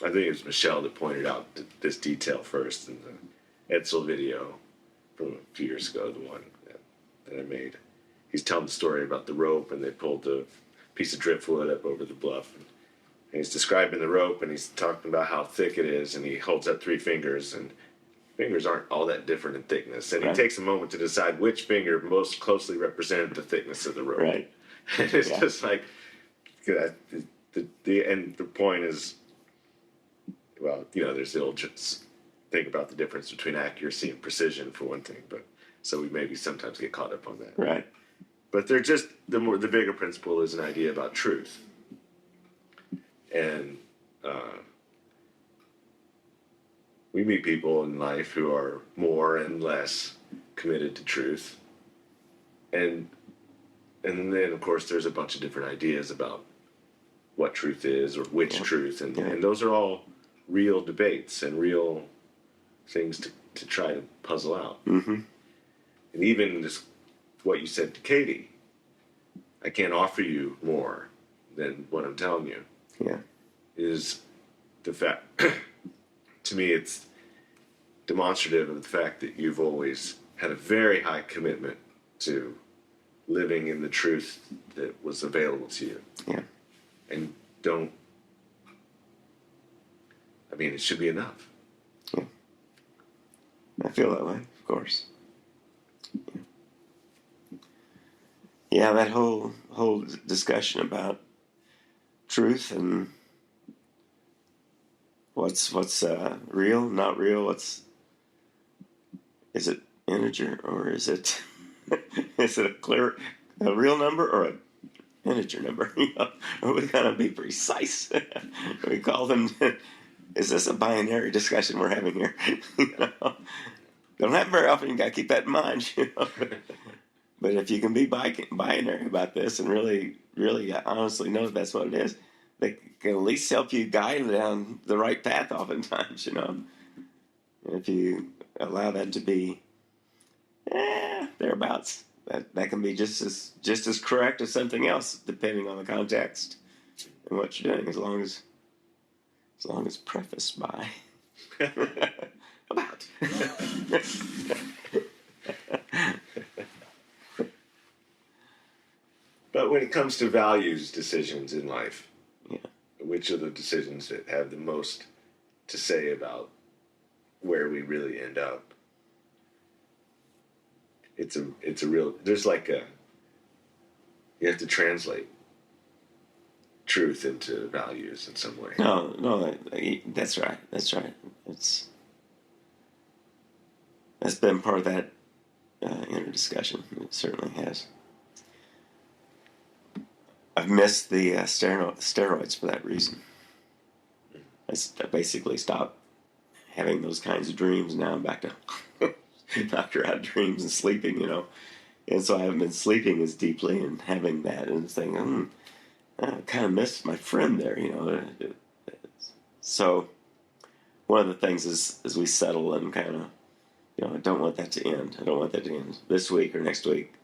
I think it was Michelle that pointed out this detail first in the Edsel video from a few years ago, the one that I made. He's telling the story about the rope, and they pulled the piece of driftwood up over the bluff. And he's describing the rope, and he's talking about how thick it is, and he holds up 3 fingers, and fingers aren't all that different in thickness. And he takes a moment to decide which finger most closely represented the thickness of the rope. Right. And it's just like, the point is, well, there's the old thing about the difference between accuracy and precision for one thing, but so we maybe sometimes get caught up on that. Right. But they're just the bigger principle is an idea about truth, and we meet people in life who are more and less committed to truth, and then of course there's a bunch of different ideas about what truth is or which truth, and those are all real debates and real things to try to puzzle out. Mm-hmm. And even just what you said to Katie, I can't offer you more than what I'm telling you. Yeah. Is the fact, to me, it's demonstrative of the fact that you've always had a very high commitment to living in the truth that was available to you. Yeah. And it should be enough. Yeah. I feel that way, of course. Yeah, that whole discussion about truth and what's real, not real. Is it integer or is it is it a real number or an integer number? We gotta be precise. We call them. Is this a binary discussion we're having here? Don't happen very often. You gotta keep that in mind. But if you can be binary about this and really, really honestly know that's what it is, they can at least help you guide down the right path oftentimes, And if you allow that to be thereabouts, that can be just as correct as something else, depending on the context and what you're doing, as long as prefaced by about. But when it comes to values decisions in life, Yeah. which are the decisions that have the most to say about where we really end up? It's a real, you have to translate truth into values in some way. No, that's right. That's been part of that inner discussion. It certainly has. I've missed the steroids for that reason. I basically stopped having those kinds of dreams. Now I'm back to knock out dreams and sleeping, And so I haven't been sleeping as deeply and having that and saying, I kind of missed my friend there, So one of the things is as we settle and kind of, I don't want that to end. I don't want that to end this week or next week.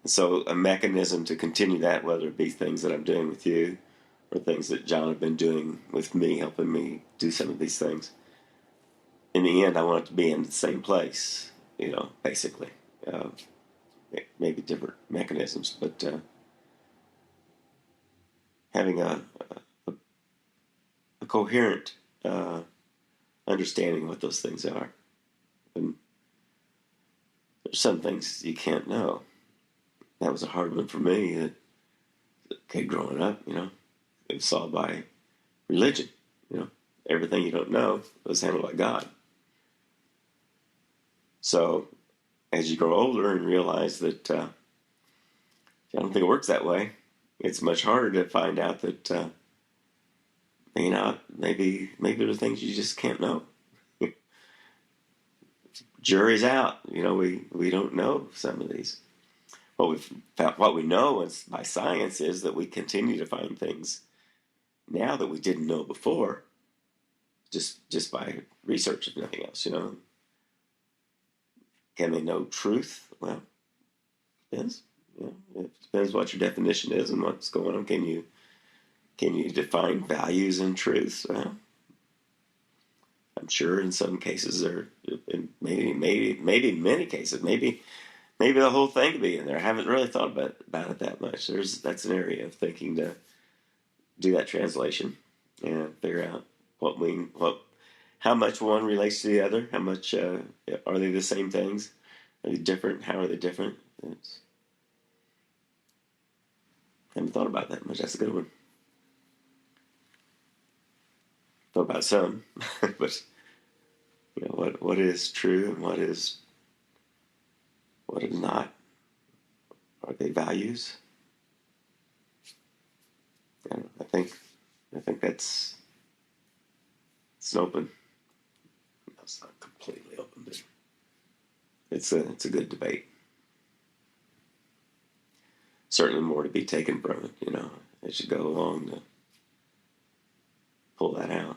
And so a mechanism to continue that, whether it be things that I'm doing with you or things that John have been doing with me, helping me do some of these things. In the end, I want it to be in the same place, basically. Maybe different mechanisms, but having a coherent understanding of what those things are. And there's some things you can't know. That was a hard one for me. As a kid growing up, it was solved by religion. Everything you don't know was handled by God. So as you grow older and realize that I don't think it works that way, it's much harder to find out that maybe there are things you just can't know. Jury's out. We don't know some of these. What we know by science is that we continue to find things now that we didn't know before, just by research, if nothing else. Can they know truth? Well, depends. It depends what your definition is and what's going on. Can you define values and truths? Well, I'm sure in some cases, or in maybe many cases, maybe the whole thing could be in there. I haven't really thought about it that much. That's an area of thinking to do that translation and figure out how much one relates to the other. How much are they the same things? Are they different? How are they different? Haven't thought about that much. That's a good one. Thought about some, but what is true and what is not? Are they values? I think that's it's open. It's not completely open, but it's a good debate. Certainly more to be taken from it, as you go along to pull that out.